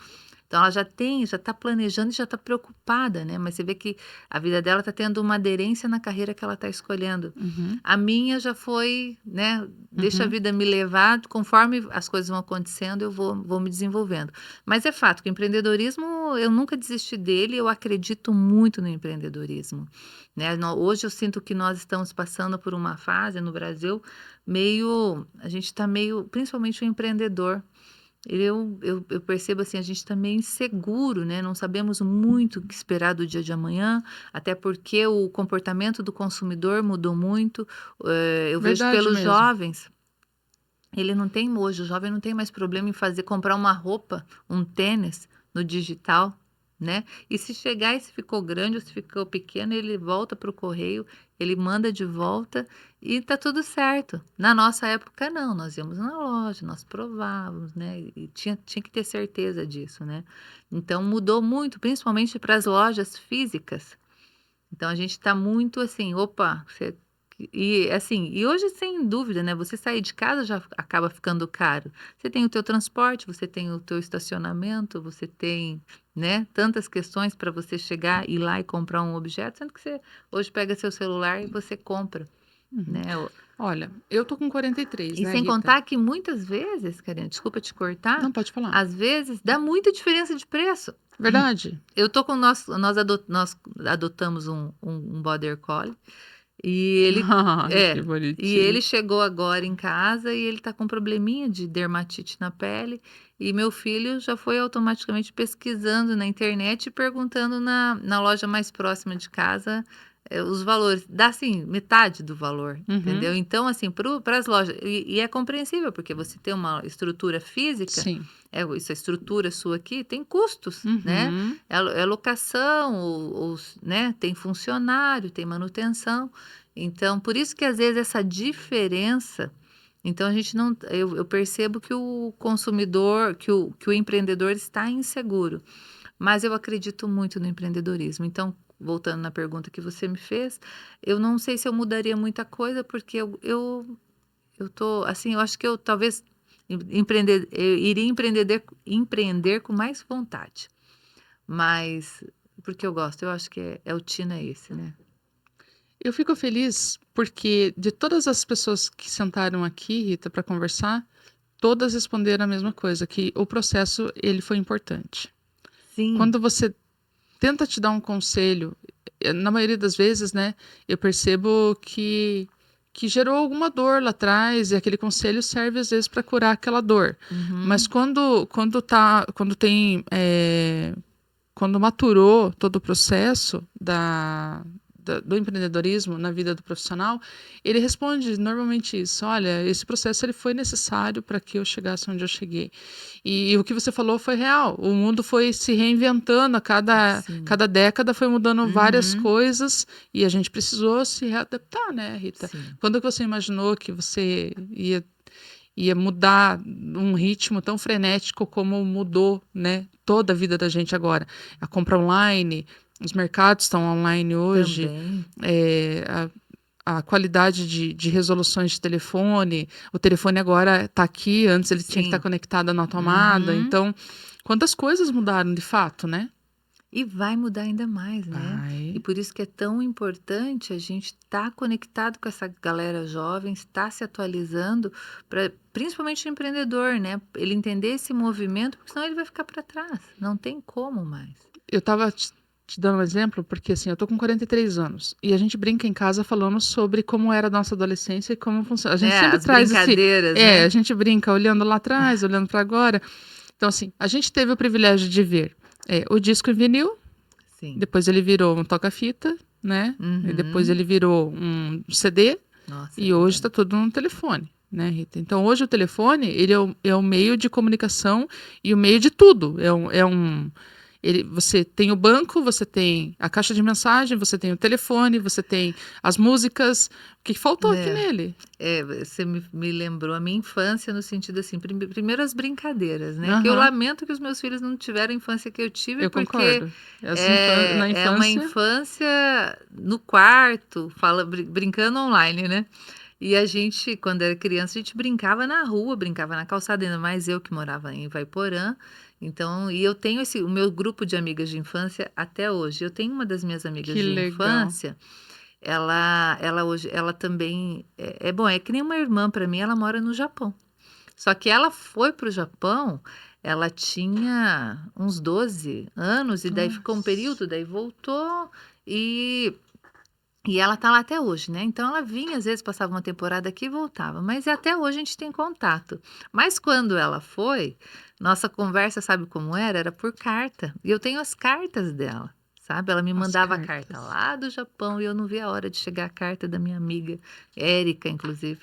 então ela já está planejando e já está preocupada, né, mas você vê que a vida dela está tendo uma aderência na carreira que ela está escolhendo. Uhum, A minha já foi, né, deixa a uhum. vida me levar, conforme as coisas vão acontecendo, eu vou me desenvolvendo. Mas é fato que o empreendedorismo, eu nunca desisti dele, eu acredito muito no empreendedorismo, né. Hoje eu sinto que nós estamos passando por uma fase no Brasil a gente está meio, principalmente o empreendedor, eu percebo assim, a gente está meio inseguro, né, não sabemos muito o que esperar do dia de amanhã, até porque o comportamento do consumidor mudou muito. Eu vejo Verdade pelos mesmo. jovens, ele não tem hoje, o jovem não tem mais problema em comprar uma roupa, um tênis no digital, né? E se chegar e se ficou grande ou se ficou pequeno, ele volta para o correio, ele manda de volta e tá tudo certo. Na nossa época, não, nós íamos na loja, nós provávamos, né? E tinha que ter certeza disso, né? Então mudou muito, principalmente para as lojas físicas. Então a gente está muito assim, opa, e assim, e hoje sem dúvida, né, você sair de casa já acaba ficando caro. Você tem o teu transporte, você tem o teu estacionamento, você tem, né, tantas questões para você chegar, ir lá e comprar um objeto, sendo que você hoje pega seu celular e você compra, Uhum. né. Olha, eu tô com 43, E né, sem Rita? contar que muitas vezes, Karina, desculpa te cortar, Não, pode falar. às vezes dá muita diferença de preço. Verdade? Eu tô com nós adotamos um border collie. E ele Ai, que é, e bonitinho. ele chegou agora em casa e ele tá com probleminha de dermatite na pele, e meu filho já foi automaticamente pesquisando na internet e perguntando na loja mais próxima de casa, os valores. Dá, assim, metade do valor, Uhum, entendeu. Então, assim, para as lojas e é compreensível, porque você tem uma estrutura física, sim. essa estrutura sua aqui tem custos, né, Uhum. é locação, né, tem funcionário, tem manutenção. Então, por isso que às vezes essa diferença, então a gente não, eu percebo que o consumidor, que o empreendedor está inseguro, mas eu acredito muito no empreendedorismo. Então, voltando na pergunta que você me fez, eu não sei se eu mudaria muita coisa, porque eu tô assim, eu acho que eu talvez eu iria empreender com mais vontade, mas porque eu gosto, eu acho que o tino é esse, né. Eu fico feliz porque de todas as pessoas que sentaram aqui, Rita, para conversar, todas responderam a mesma coisa, que o processo ele foi importante. Sim. Quando você tenta te dar um conselho, na maioria das vezes, né, eu percebo que gerou alguma dor lá atrás e aquele conselho serve às vezes para curar aquela dor. Mas Uhum. quando maturou todo o processo do empreendedorismo na vida do profissional, ele responde normalmente isso: olha, esse processo ele foi necessário para que eu chegasse onde eu cheguei. E o que você falou foi real. O mundo foi se reinventando, Sim. cada década foi mudando várias Uhum. coisas e a gente precisou se readaptar, né, Rita? Sim. Quando que você imaginou que você ia mudar um ritmo tão frenético como mudou, né, toda a vida da gente agora? A compra online, os mercados estão online hoje, Também. a qualidade de resoluções de telefone, o telefone agora está aqui, antes ele tinha que estar Sim. conectado na tomada, Uhum. então, quantas coisas mudaram de fato, né? E vai mudar ainda mais, né. E Vai. por isso que é tão importante a gente estar conectado com essa galera jovem, estar se atualizando, pra principalmente o empreendedor, né, ele entender esse movimento, porque senão ele vai ficar para trás, não tem como mais. Eu estava te dando um exemplo, porque assim, eu tô com 43 anos, e a gente brinca em casa falando sobre como era a nossa adolescência e como funciona. A gente É, sempre as traz brincadeiras, né. a gente brinca olhando lá atrás, olhando para agora. Então assim, a gente teve o privilégio de ver, o disco em vinil, Sim. depois ele virou um toca-fita, né, e depois Uhum. ele virou um CD, Nossa, é e hoje está verdade. tudo no telefone, né, Rita? Então hoje o telefone, ele é o meio de comunicação e o meio de tudo. Você tem o banco, você tem a caixa de mensagem, você tem o telefone, você tem as músicas. O que faltou aqui É. nele? Você me lembrou a minha infância no sentido, assim, primeiro as brincadeiras, né, que eu Aham, lamento que os meus filhos não tiveram a infância que eu tive, eu porque, concordo. Na é uma infância, infância no quarto, brincando online, né. E a gente, quando era criança, a gente brincava na rua, brincava na calçada, ainda mais eu que morava em Ivaiporã, então e eu tenho o meu grupo de amigas de infância até hoje. Eu tenho uma das minhas amigas que de legal. infância, ela hoje ela também é bom, é que nem uma irmã para mim, ela mora no Japão. Só que ela foi para o Japão, ela tinha uns 12 anos e daí ficou um Nossa, período, daí voltou e ela tá lá até hoje, né, então ela vinha, às vezes passava uma temporada aqui e voltava, mas até hoje a gente tem contato. Mas quando ela foi, nossa conversa sabe como era? Era por carta, e eu tenho as cartas dela, sabe, ela me as mandava a carta cartas. lá do Japão e eu não via a hora de chegar a carta da minha amiga, Érica inclusive.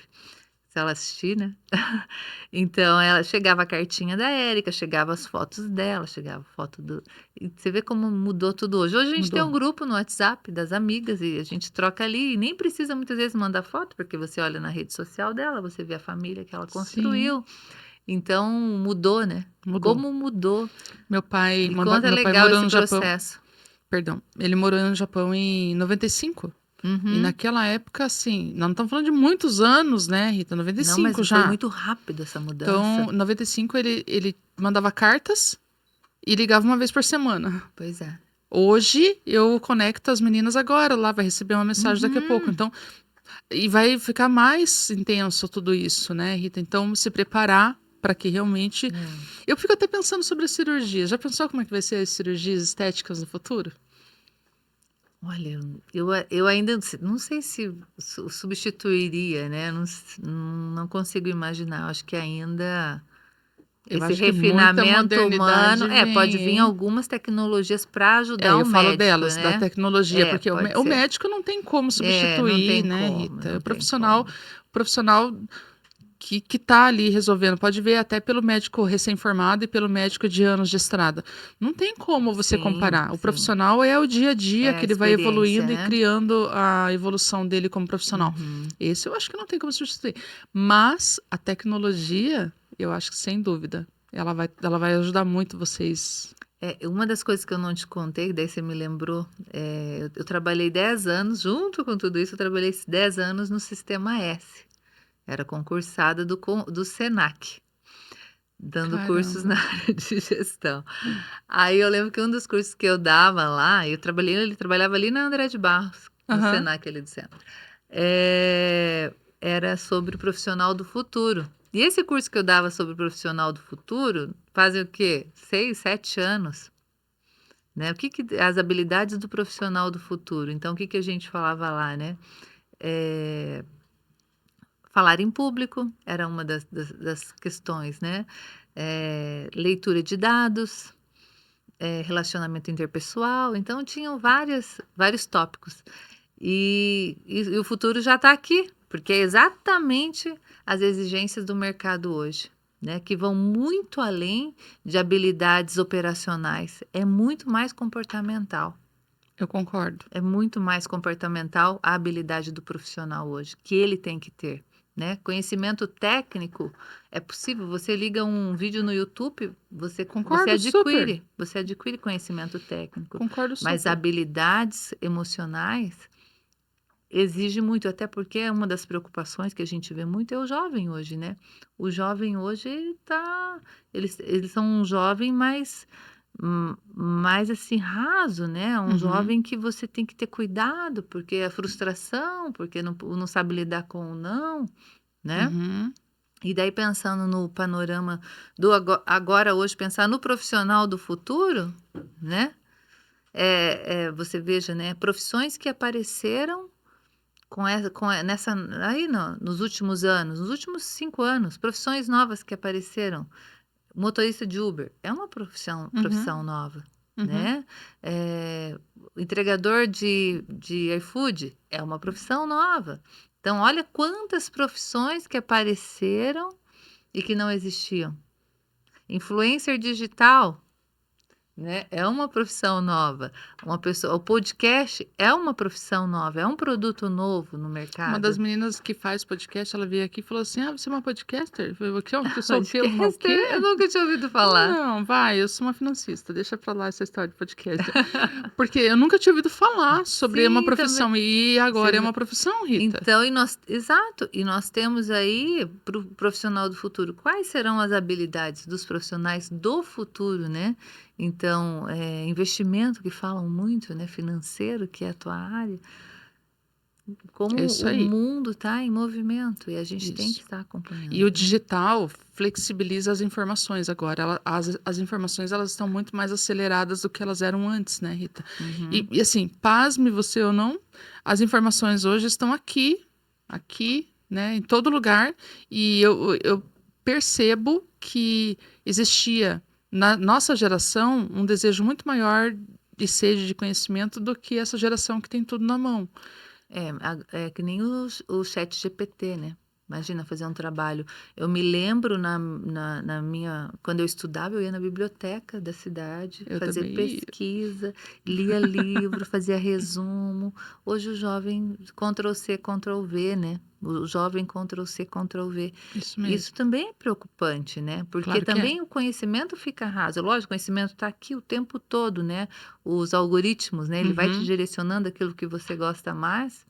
Se ela assistir, né. Então ela chegava a cartinha da Érica, chegava as fotos dela, chegava foto do e você vê como mudou tudo hoje. Hoje a gente tem Mudou. um grupo no WhatsApp das amigas e a gente troca ali e nem precisa muitas vezes mandar foto, porque você olha na rede social dela, você vê a família que ela Sim, construiu. Então mudou, né. mudou. Como mudou. Me conta Meu pai legal morou esse no Japão, processo. perdão, ele morou no Japão em 95. E Uhum. naquela época, assim, nós não estamos falando de muitos anos, né, Rita? Não, mas 95 foi já. muito rápido essa mudança. Então, 95 ele mandava cartas e ligava uma vez por semana. Pois é. Hoje eu conecto as meninas agora, lá vai receber uma mensagem daqui a pouco. Uhum. Então, e vai ficar mais intenso tudo isso, né, Rita? Então, se preparar para que realmente. É. Eu fico até pensando sobre as cirurgias. Já pensou como é que vai ser as cirurgias estéticas no futuro? Olha, eu ainda não sei se substituiria, né, não consigo imaginar, eu acho que ainda Eu esse acho que muita refinamento humano modernidade pode vem, vir hein? algumas tecnologias para ajudar Eu o falo médico, delas, da né. tecnologia, É, porque pode o ser. médico não tem como É, não substituir, tem né, como, Rita? não tem como. O profissional que tá ali resolvendo, pode ver até pelo médico recém-formado e pelo médico de anos de estrada. Não tem como você Sim, comparar. O sim. profissional é o dia a dia É a que ele vai experiência, evoluindo e né. criando a evolução dele como profissional. Uhum. Esse eu acho que não tem como substituir. Mas a tecnologia, eu acho que sem dúvida, ela vai ajudar muito vocês. É, uma das coisas que eu não te contei, daí você me lembrou, eu trabalhei 10 anos, junto com tudo isso, eu trabalhei 10 anos no Sistema S. Era concursada do Senac, dando cursos na Caramba. área de gestão. Aí eu lembro que um dos cursos que eu dava lá, ele trabalhava ali na André de Barros, no Aham. Senac ali do centro, era sobre o profissional do futuro. E esse curso que eu dava sobre o profissional do futuro, fazem o quê? 6, 7 anos, né. O que que as habilidades do profissional do futuro, então o que que a gente falava lá, né, eh, falar em público era uma das questões, né, leitura de dados, relacionamento interpessoal, então tinham vários tópicos. E o futuro já está aqui, porque é exatamente as exigências do mercado hoje, né, que vão muito além de habilidades operacionais, é muito mais comportamental. Eu concordo. É muito mais comportamental a habilidade do profissional hoje, que ele tem que ter, né. Conhecimento técnico é possível, você liga um vídeo no YouTube, você Concordo super. adquire conhecimento técnico, Concordo mas super. habilidades emocionais exige muito, até porque é uma das preocupações que a gente vê muito é o jovem hoje, né. O jovem hoje eles são um jovem mais, assim, raso, né, um Uhum, jovem que você tem que ter cuidado, porque a frustração, porque não sabe lidar com o não, né. uhum. E daí pensando no panorama do agora hoje, pensar no profissional do futuro, né, você veja, né, profissões que apareceram nessa aí nos últimos anos, nos últimos 5 anos, profissões novas que apareceram. Motorista de Uber é uma Uhum, profissão nova, uhum. né. Eh, entregador de iFood é uma profissão nova. Então olha quantas profissões que apareceram e que não existiam. Influencer digital, né, é uma profissão nova. O podcast é uma profissão nova, é um produto novo no Uma das mercado. meninas que faz podcast, ela veio aqui e falou assim: "Ah, você é uma podcaster?" Eu falei: "O quê? Que eu sou o quê? Uma o Podcaster, quê?" eu nunca tinha ouvido falar. Não, vai, eu sou uma financista, deixa pra lá essa história de podcast. Porque eu nunca tinha ouvido falar sobre uma Sim, também. profissão e Você agora é vê uma profissão, Rita. então, e nós temos aí para o profissional do futuro, quais serão as habilidades dos profissionais do futuro, né. Então, investimento que falam muito, né, financeiro, que é a tua área, É como isso o aí, mundo está em movimento e a gente tem que isso. estar E o acompanhando, né. digital flexibiliza as informações agora, as informações elas estão muito mais aceleradas do que elas eram antes, né, Rita? Uhum. E assim, pasme você ou não, as informações hoje estão aqui, né, em todo lugar, e eu percebo que existia na nossa geração um desejo muito maior de sede de conhecimento do que essa geração que tem tudo na mão. É que nem o ChatGPT, né. Imagina fazer um trabalho, eu me lembro na minha quando eu estudava, eu ia na biblioteca da cidade, Eu fazer também ia. pesquisa, lia livro, fazia resumo. Hoje o jovem Ctrl C, Ctrl V, né, o jovem Ctrl C, Ctrl V. Isso Isso mesmo. também é preocupante, né, porque Claro que é. também o conhecimento fica raso. Lógico, o conhecimento está aqui o tempo todo, né, os algoritmos, né, ele vai te Uhum, direcionando aquilo que você gosta mais.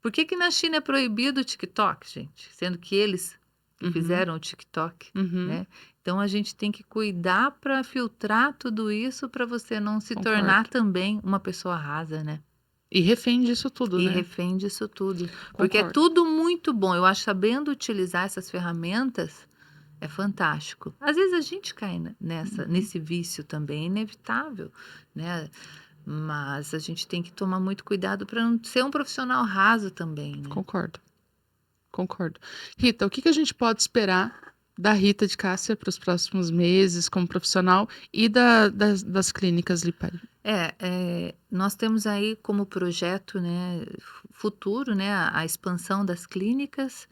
Por que que na China é proibido o TikTok, gente? Sendo que eles que uhum, fizeram o TikTok, uhum. né. Então a gente tem que cuidar para filtrar tudo isso, para você não se tornar Concordo. também uma pessoa rasa, né. E refém disso tudo, E né. refém disso tudo, porque é Concordo. tudo muito bom. Eu acho sabendo utilizar essas ferramentas é fantástico. Às vezes a gente cai Uhum. nesse vício também, é inevitável, né, mas a gente tem que tomar muito cuidado para não ser um profissional raso também, né. Concordo, concordo. Rita, o que que a gente pode esperar da Rita de Cássia para os próximos meses como profissional e das clínicas Lipari? Nós temos aí como projeto, né, futuro, né, a expansão das clínicas,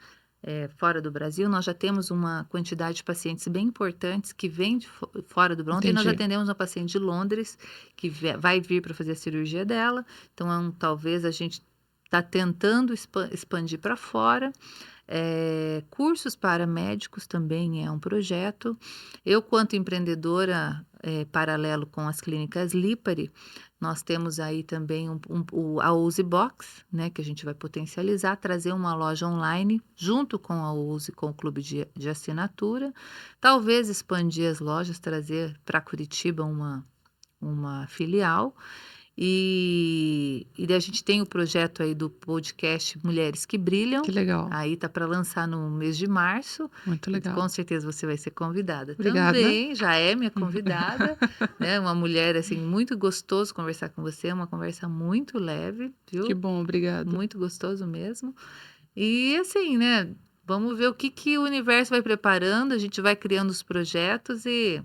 fora do Brasil. Nós já temos uma quantidade de pacientes bem importantes que vêm de fora do Brasil. Ontem nós Entendi. atendemos uma paciente de Londres que vai vir para fazer a cirurgia dela, então talvez a gente está tentando expandir para fora. Cursos para médicos também é um projeto. Eu, quanto empreendedora, paralelo com as clínicas Lipari, nós temos aí também a Uzi Box, né, que a gente vai potencializar, trazer uma loja online junto com a Uzi, com o clube de assinatura, talvez expandir as lojas, trazer para Curitiba uma filial E daí a gente tem o projeto aí do podcast Mulheres que Brilham. Que legal. Aí tá para lançar no mês de março. Muito E legal. com certeza você vai ser convidada Obrigada. também. Já é minha convidada, né? Uma mulher assim muito gostoso conversar com você, uma conversa muito leve, Que viu? bom, obrigada. Muito gostoso mesmo. E assim, né? Vamos ver o que o universo vai preparando. A gente vai criando os projetos e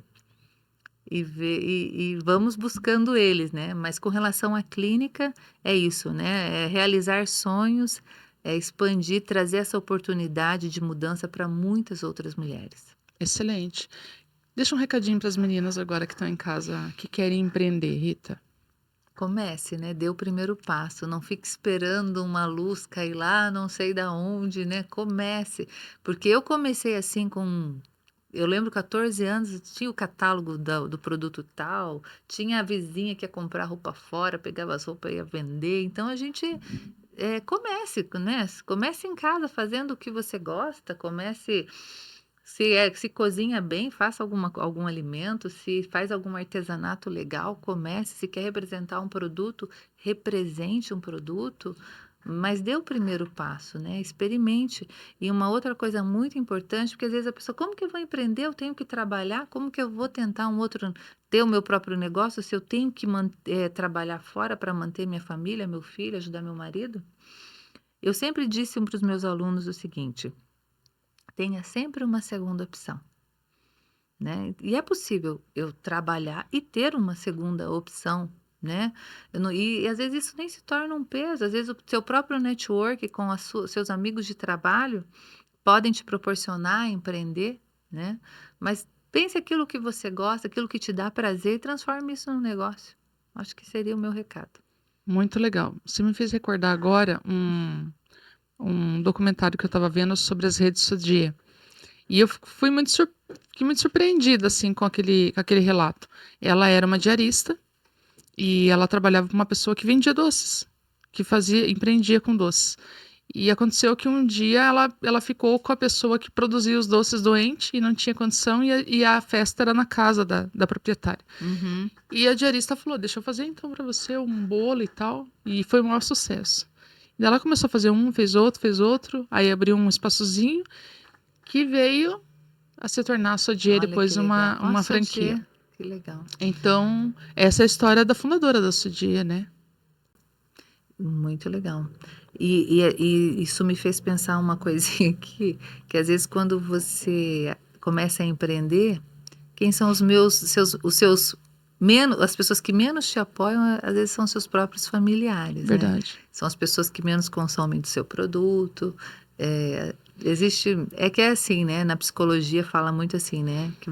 vamos buscando eles, né? Mas com relação à clínica, é isso, né? É realizar sonhos, é expandir, trazer essa oportunidade de mudança para muitas outras mulheres. Excelente. Deixa um recadinho para as meninas agora que estão em casa, que querem empreender, Rita. Comece, né? Dê o primeiro passo. Não fique esperando uma luz cair lá, não sei da onde, né? Comece. Porque eu comecei assim com. Eu lembro 14 anos, tinha o catálogo do produto tal, tinha a vizinha que ia comprar roupa fora, pegava as roupas e ia vender. Então a gente comece, né? Comece em casa fazendo o que você gosta, comece. Se cozinha bem, faça algum alimento, se faz algum artesanato legal, comece. Se quer representar um produto, represente um produto, mas dê o primeiro passo, né? Experimente. E uma outra coisa muito importante, porque às vezes a pessoa, como que eu vou empreender? Eu tenho que trabalhar, como que eu vou tentar ter o meu próprio negócio, se eu tenho que trabalhar fora para manter minha família, meu filho, ajudar meu marido? Eu sempre disse para os meus alunos o seguinte: tenha sempre uma segunda opção, né? E é possível eu trabalhar e ter uma segunda opção, né? E às vezes isso nem se torna um peso, às vezes o seu próprio network com seus amigos de trabalho podem te proporcionar a empreender, né? Mas pense aquilo que você gosta, aquilo que te dá prazer e transforme isso num negócio. Acho que seria o meu recado. Muito legal. Você me fez recordar agora um documentário que eu estava vendo sobre as redes sociais. E eu fiquei muito surpreendida assim com aquele relato. Ela era uma diarista e ela trabalhava com uma pessoa que vendia doces, que empreendia com doces. E aconteceu que um dia ela ficou com a pessoa que produzia os doces doente e não tinha condição, e a festa era na casa da proprietária. Uhum. E a diarista falou: deixa eu fazer então para você um bolo e tal. E foi um maior sucesso. E ela começou a fazer fez outro, aí abriu um espaçozinho que veio a se tornar a Sodier Olha depois que legal. uma Nossa, franquia. que legal. Então, essa é a história da fundadora da Sodier, né? Muito legal. E isso me fez pensar uma coisinha aqui, que às vezes quando você começa a empreender, quem são os seus menos, as pessoas que menos te apoiam, às vezes são seus próprios familiares, né? Verdade. São as pessoas que menos consomem do seu produto. É que é assim, né? Na psicologia fala muito assim, né? Que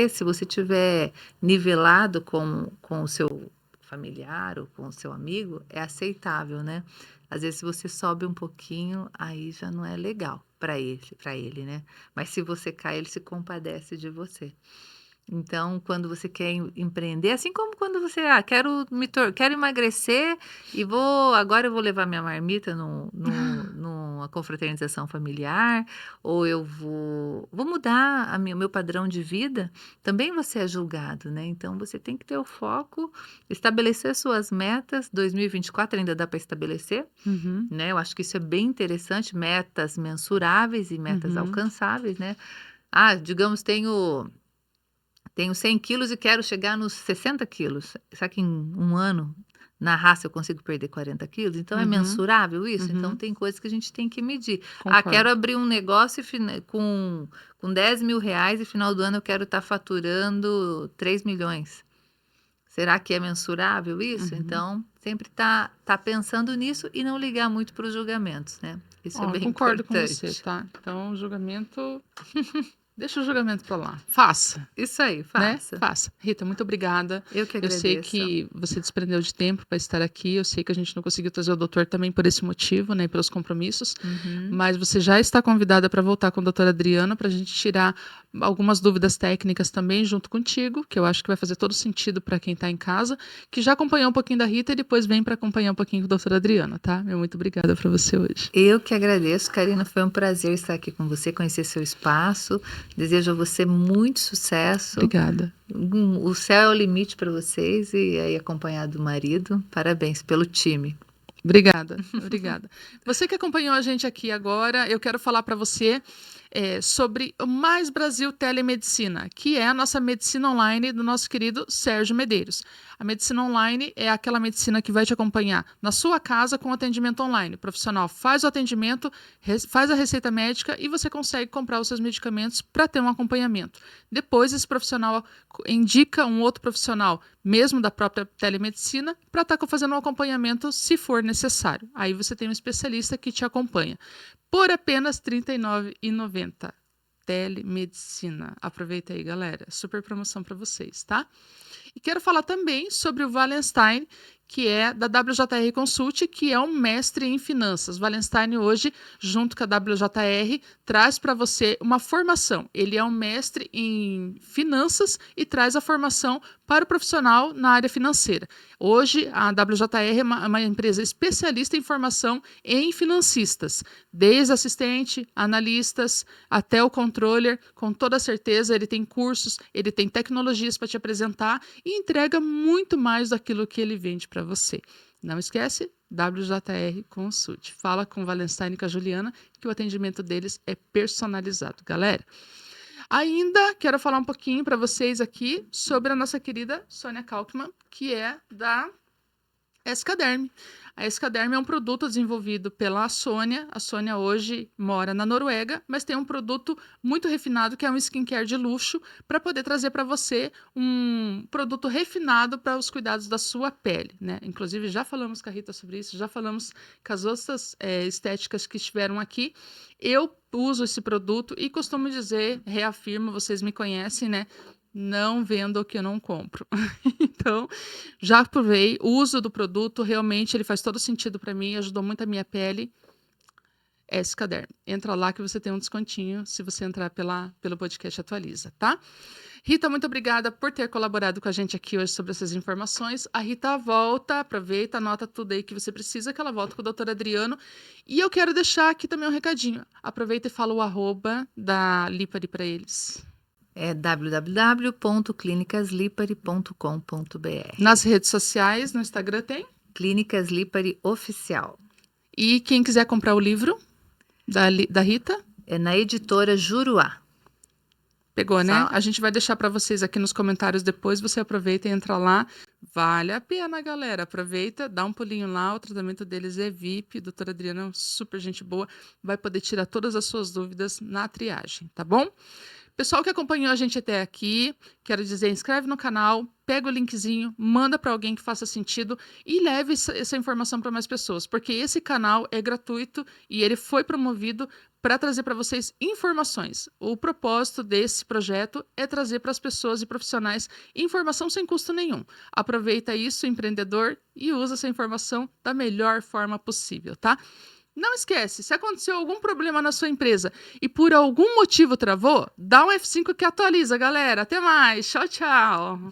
se você tiver nivelado com o seu familiar ou com o seu amigo, é aceitável, né? Às vezes, se você sobe um pouquinho, aí já não é legal para ele, né? Mas se você cai, ele se compadece de você. Então, quando você quer empreender, assim como quando você, quero emagrecer e agora eu vou levar minha marmita numa confraternização familiar, ou eu vou mudar o meu padrão de vida, também você é julgado, né? Então, você tem que ter o foco, estabelecer suas metas. 2024 ainda dá para estabelecer, Uhum. né? Eu acho que isso é bem interessante, metas mensuráveis e metas alcançáveis, né? Digamos, tenho 100 quilos e quero chegar nos 60 quilos. Será que em um ano, na raça, eu consigo perder 40 quilos? Então, é mensurável isso? Então, tem coisas que a gente tem que medir. Concordo. Quero abrir um negócio com 10 mil reais e final do ano eu quero estar faturando 3 milhões. Será que é mensurável isso? Então, sempre tá pensando nisso e não ligar muito para os julgamentos, né? Isso é bem Concordo com importante. você, tá? Então, julgamento... Deixa o julgamento pra lá. Faça. Isso aí, Né? faça. Faça. Rita, muito obrigada. Eu que Eu sei agradeço. que você desprendeu de tempo para estar aqui. Eu sei que a gente não conseguiu trazer o doutor também por esse motivo, né? Pelos compromissos. Mas você já está convidada para voltar com a doutora Adriana para a gente tirar algumas dúvidas técnicas também junto contigo, que eu acho que vai fazer todo sentido para quem está em casa, que já acompanhou um pouquinho da Rita e depois vem para acompanhar um pouquinho com a doutora Adriana, tá? Muito obrigada para você hoje. Eu que agradeço, Karina. Foi um prazer estar aqui com você, conhecer seu espaço, Desejo a você muito sucesso. Obrigada. O céu é o limite para vocês e aí acompanhado do marido. Parabéns pelo time. Obrigada, obrigada. Você que acompanhou a gente aqui agora, eu quero falar para você sobre o Mais Brasil Telemedicina, que é a nossa medicina online do nosso querido Sérgio Medeiros. A medicina online é aquela medicina que vai te acompanhar na sua casa com atendimento online. O profissional faz o atendimento, faz a receita médica e você consegue comprar os seus medicamentos para ter um acompanhamento. Depois, esse profissional indica um outro profissional, mesmo da própria telemedicina, para estar fazendo um acompanhamento se for necessário. Aí você tem um especialista que te acompanha. Por apenas R$ 39,90. Telemedicina. Aproveita aí, galera. Super promoção para vocês, tá? E quero falar também sobre o Wallenstein, que é da WJR Consult, que é um mestre em finanças. O Wallenstein hoje, junto com a WJR, traz para você uma formação. Ele é um mestre em finanças e traz a formação para o profissional na área financeira. Hoje, a WJR é uma empresa especialista em formação em financistas, desde assistente, analistas, até o controller. Com toda certeza, ele tem cursos, ele tem tecnologias para te apresentar e entrega muito mais daquilo que ele vende para você. Não esquece, WJR Consult. Fala com o Wallenstein e com a Juliana, que o atendimento deles é personalizado. Galera, ainda quero falar um pouquinho para vocês aqui sobre a nossa querida Sônia Kalkman, que é da Escaderm. A Escaderm é um produto desenvolvido pela Sônia. A Sônia hoje mora na Noruega, mas tem um produto muito refinado que é um skincare de luxo para poder trazer para você um produto refinado para os cuidados da sua pele, né? Inclusive, já falamos com a Rita sobre isso, já falamos com as outras estéticas que estiveram aqui. Eu uso esse produto e costumo dizer, reafirmo, vocês me conhecem, né? Não vendo o que eu não compro. Então, já provei, o uso do produto, realmente ele faz todo sentido para mim, ajudou muito a minha pele. Escaderm. Entra lá que você tem um descontinho se você entrar pelo podcast Atualiza, tá? Rita, muito obrigada por ter colaborado com a gente aqui hoje sobre essas informações. A Rita volta, aproveita, anota tudo aí que você precisa, que ela volta com o doutor Adriano. E eu quero deixar aqui também um recadinho. Aproveita e fala o @ da Lipari para eles. É www.clinicaslipari.com.br. Nas redes sociais, no Instagram tem? Clínicas Lipari Oficial. E quem quiser comprar o livro da Rita? É na editora Juruá. Pegou, né? A gente vai deixar para vocês aqui nos comentários depois. Você aproveita e entra lá. Vale a pena, galera. Aproveita, dá um pulinho lá. O tratamento deles é VIP. Doutora Adriana é super gente boa. Vai poder tirar todas as suas dúvidas na triagem, tá bom? Pessoal que acompanhou a gente até aqui, quero dizer, inscreve no canal, pega o linkzinho, manda para alguém que faça sentido e leve essa informação para mais pessoas, porque esse canal é gratuito e ele foi promovido para trazer para vocês informações. O propósito desse projeto é trazer para as pessoas e profissionais informação sem custo nenhum. Aproveita isso, empreendedor, e usa essa informação da melhor forma possível, tá? Não esquece, se aconteceu algum problema na sua empresa e por algum motivo travou, dá um F5 que atualiza, galera. Até mais. Tchau, tchau.